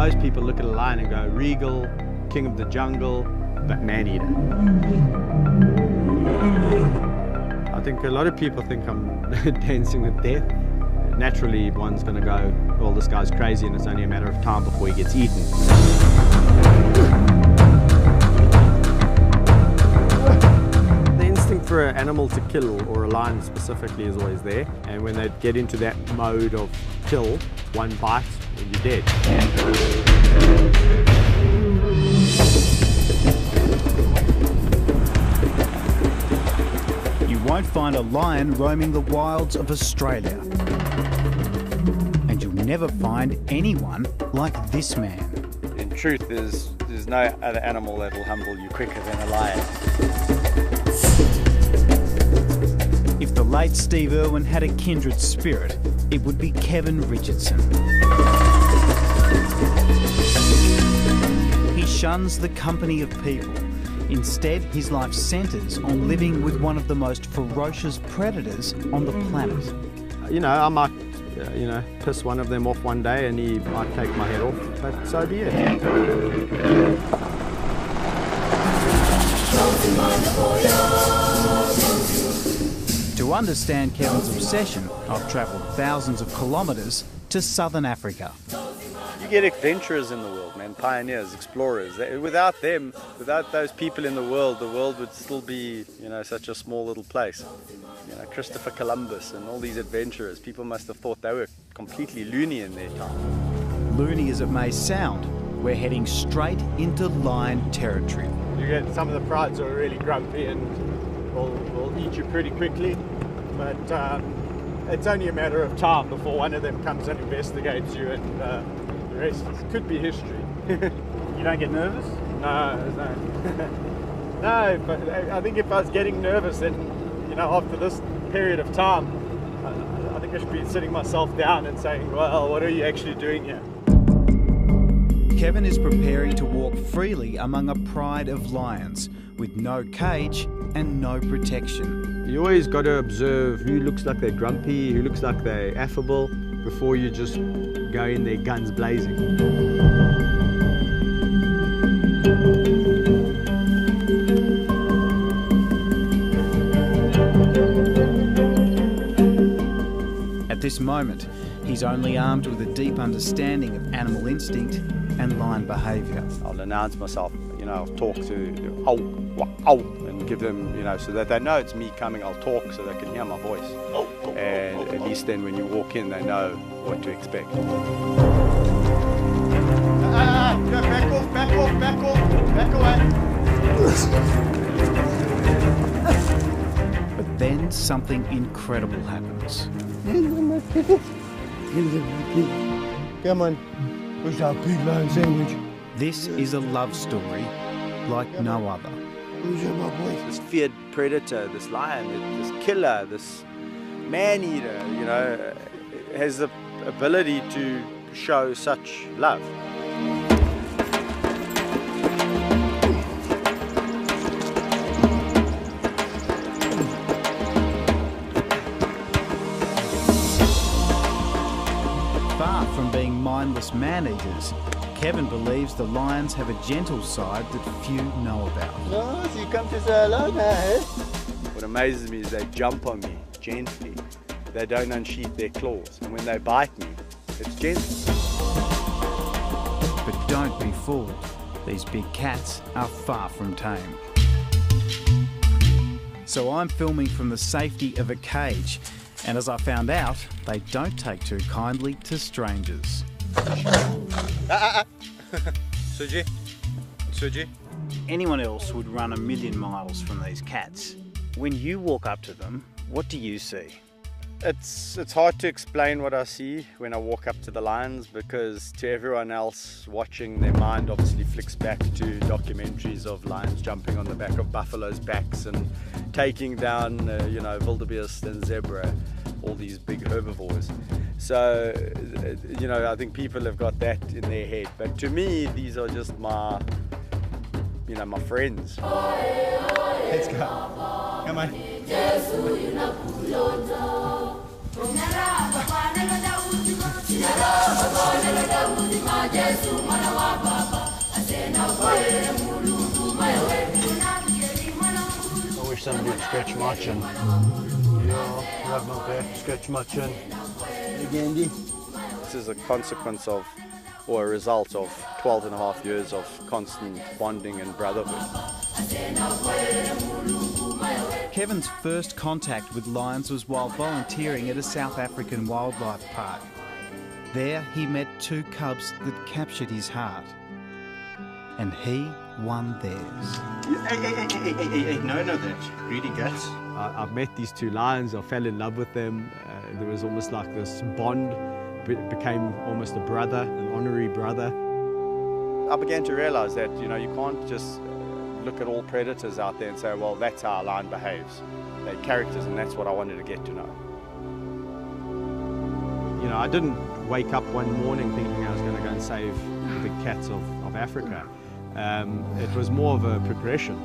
Most people look at a lion and go, regal, king of the jungle, but man-eater. I think a lot of people think I'm dancing with death. Naturally, one's going to go, well, this guy's crazy and it's only a matter of time before he gets eaten. The instinct for an animal to kill, or a lion specifically, is always there. And when they get into that mode of kill, one bite and you're dead. You won't find a lion roaming the wilds of Australia. And you'll never find anyone like this man. In truth, there's no other animal that will humble you quicker than a lion. If the late Steve Irwin had a kindred spirit, it would be Kevin Richardson. He shuns the company of people. Instead, his life centres on living with one of the most ferocious predators on the planet. You know, I might, piss one of them off one day and he might take my head off, but so be it. To understand Kevin's obsession, I've travelled thousands of kilometres to southern Africa. You get adventurers in the world, man, pioneers, explorers. Without them, without those people in the world would still be, such a small little place. Christopher Columbus and all these adventurers, people must have thought they were completely loony in their time. Loony as it may sound, we're heading straight into lion territory. You get some of the prides are really grumpy and will eat you pretty quickly, but it's only a matter of time before one of them comes and investigates you, and the rest could be history. You don't get nervous? No. No, but I think if I was getting nervous, then, after this period of time, I think I should be sitting myself down and saying, well, what are you actually doing here? Kevin is preparing to walk freely among a pride of lions with no cage and no protection. You always got to observe who looks like they're grumpy, who looks like they're affable, before you just go in there guns blazing. At this moment, he's only armed with a deep understanding of animal instinct and lion behaviour. I'll announce myself, I'll talk to ow, ow, and give them, so that they know it's me coming. I'll talk so they can hear my voice. And at least then when you walk in, they know what to expect. Back away. But then something incredible happens. Come on. Where's our big lion sandwich? This is a love story like no other. This feared predator, this lion, this killer, this man-eater, has the ability to show such love. Far from being mindless man-eaters, Kevin believes the lions have a gentle side that few know about. Oh, so you come to say hello now, eh? What amazes me is they jump on me gently. They don't unsheath their claws, and when they bite me, it's gentle. But don't be fooled. These big cats are far from tame. So I'm filming from the safety of a cage, and as I found out, they don't take too kindly to strangers. Suji. Anyone else would run a million miles from these cats. When you walk up to them, what do you see? It's hard to explain what I see when I walk up to the lions, because to everyone else watching, their mind obviously flicks back to documentaries of lions jumping on the back of buffaloes' backs and taking down, wildebeest and zebra, all these big herbivores. So, I think people have got that in their head. But to me, these are just my friends. Let's go. Come on. I wish somebody would scratch my chin. Yeah, rub my back, scratch my chin. Gandy. This is a consequence of, or a result of, 12 and a half years of constant bonding and brotherhood. Kevin's first contact with lions was while volunteering at a South African wildlife park. There he met two cubs that captured his heart. And he won theirs. Hey, no, that greedy guts. I've met these two lions, I fell in love with them. There was almost like this bond, became almost a brother, an honorary brother. I began to realize that, you can't just look at all predators out there and say, well, that's how a lion behaves. They're characters, and that's what I wanted to get to know. I didn't wake up one morning thinking I was going to go and save the cats of Africa. It was more of a progression.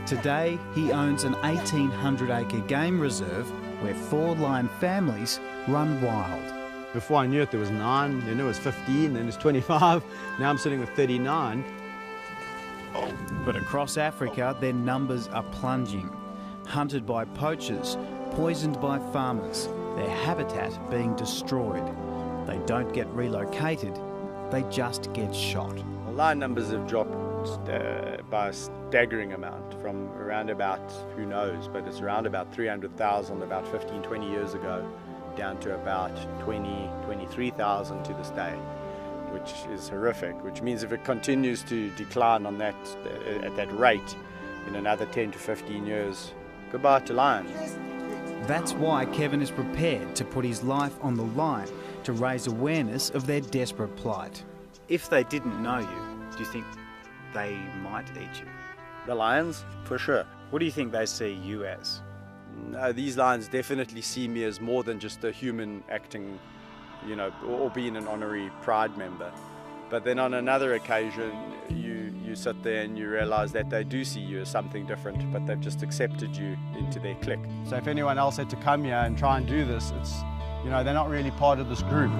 Today he owns an 1,800-acre game reserve where 4 lion families run wild. Before I knew it, there was 9, then it was 15, then it was 25. Now I'm sitting with 39. But across Africa, their numbers are plunging. Hunted by poachers, poisoned by farmers, their habitat being destroyed. They don't get relocated, they just get shot. Well, lion numbers have dropped by a staggering amount from around about, who knows, but it's around about 300,000 about 15, 20 years ago, down to about 20, 23,000 to this day, which is horrific, which means if it continues to decline on that, at that rate in another 10 to 15 years, goodbye to lions. That's why Kevin is prepared to put his life on the line to raise awareness of their desperate plight. If they didn't know you, do you think they might eat you? The lions, for sure. What do you think they see you as? No, these lions definitely see me as more than just a human acting, or being an honorary pride member. But then on another occasion, you sit there and you realize that they do see you as something different, but they've just accepted you into their clique. So if anyone else had to come here and try and do this, it's, they're not really part of this group.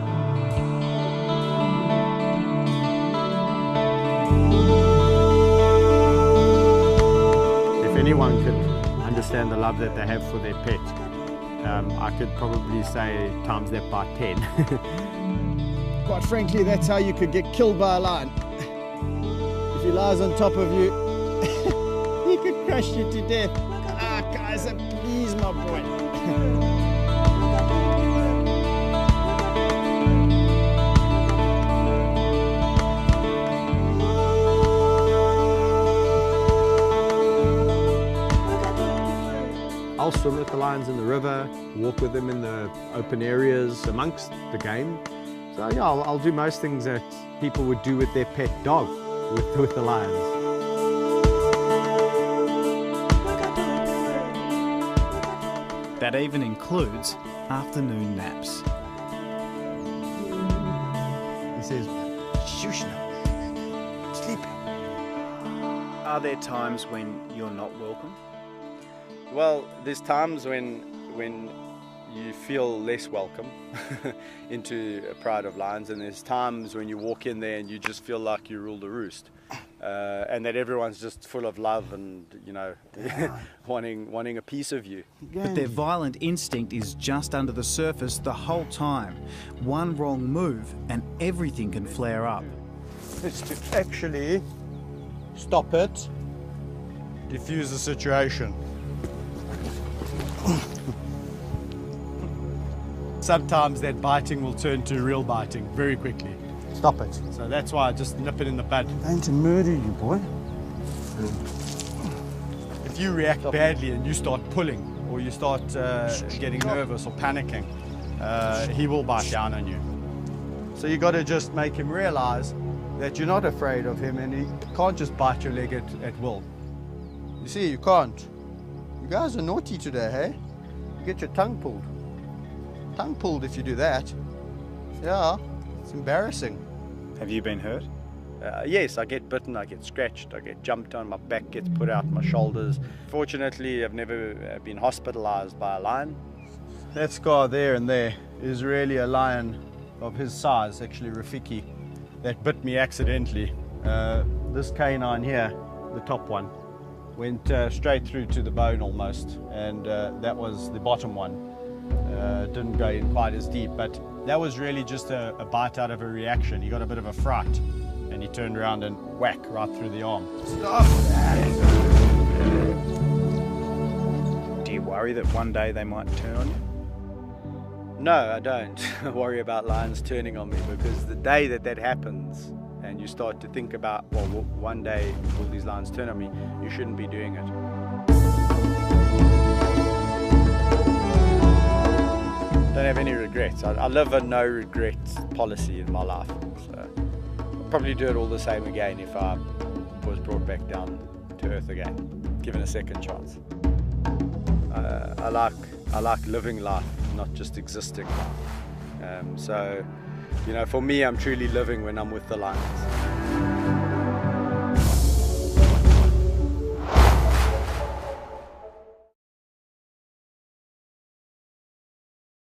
If anyone could understand the love that they have for their pet, I could probably say times that by 10. Quite frankly, that's how you could get killed by a lion. If he lies on top of you, he could crush you to death. Ah, Kaiser, please, my boy. I'll swim with the lions in the river, walk with them in the open areas amongst the game. So yeah, I'll do most things that people would do with their pet dog, with the lions. That even includes afternoon naps. He says, shush now, sleep. Are there times when you're not welcome? Well, there's times when you feel less welcome into a pride of lions, and there's times when you walk in there and you just feel like you rule the roost, and that everyone's just full of love and wanting a piece of you. But their violent instinct is just under the surface the whole time. One wrong move and everything can flare up. It's to actually stop it, diffuse the situation. Sometimes that biting will turn to real biting very quickly. Stop it. So that's why I just nip it in the bud. I'm going to murder you, boy. If you react badly and you start pulling, or you start getting nervous or panicking, he will bite down on you. So you got to just make him realize that you're not afraid of him, and he can't just bite your leg at will. You see, you can't. You guys are naughty today, hey? You get your tongue pulled. Tongue pulled if you do that. Yeah, it's embarrassing. Have you been hurt? Yes, I get bitten, I get scratched, I get jumped on, my back gets put out, my shoulders. Fortunately, I've never been hospitalized by a lion. That scar there and there is really a lion of his size, actually Rafiki, that bit me accidentally. This canine here, the top one, went straight through to the bone almost, and that was the bottom one. Didn't go in quite as deep, but that was really just a bite out of a reaction. He got a bit of a fright, and he turned around and whack right through the arm. Stop! Do you worry that one day they might turn on you? No, I don't worry about lions turning on me, because the day that happens and you start to think about, well, one day will these lions turn on me, you shouldn't be doing it. Don't have any regrets. I live a no regrets policy in my life. So I'll probably do it all the same again if I was brought back down to earth again, given a second chance. I like living life, not just existing life. So, you know, for me, I'm truly living when I'm with the lions.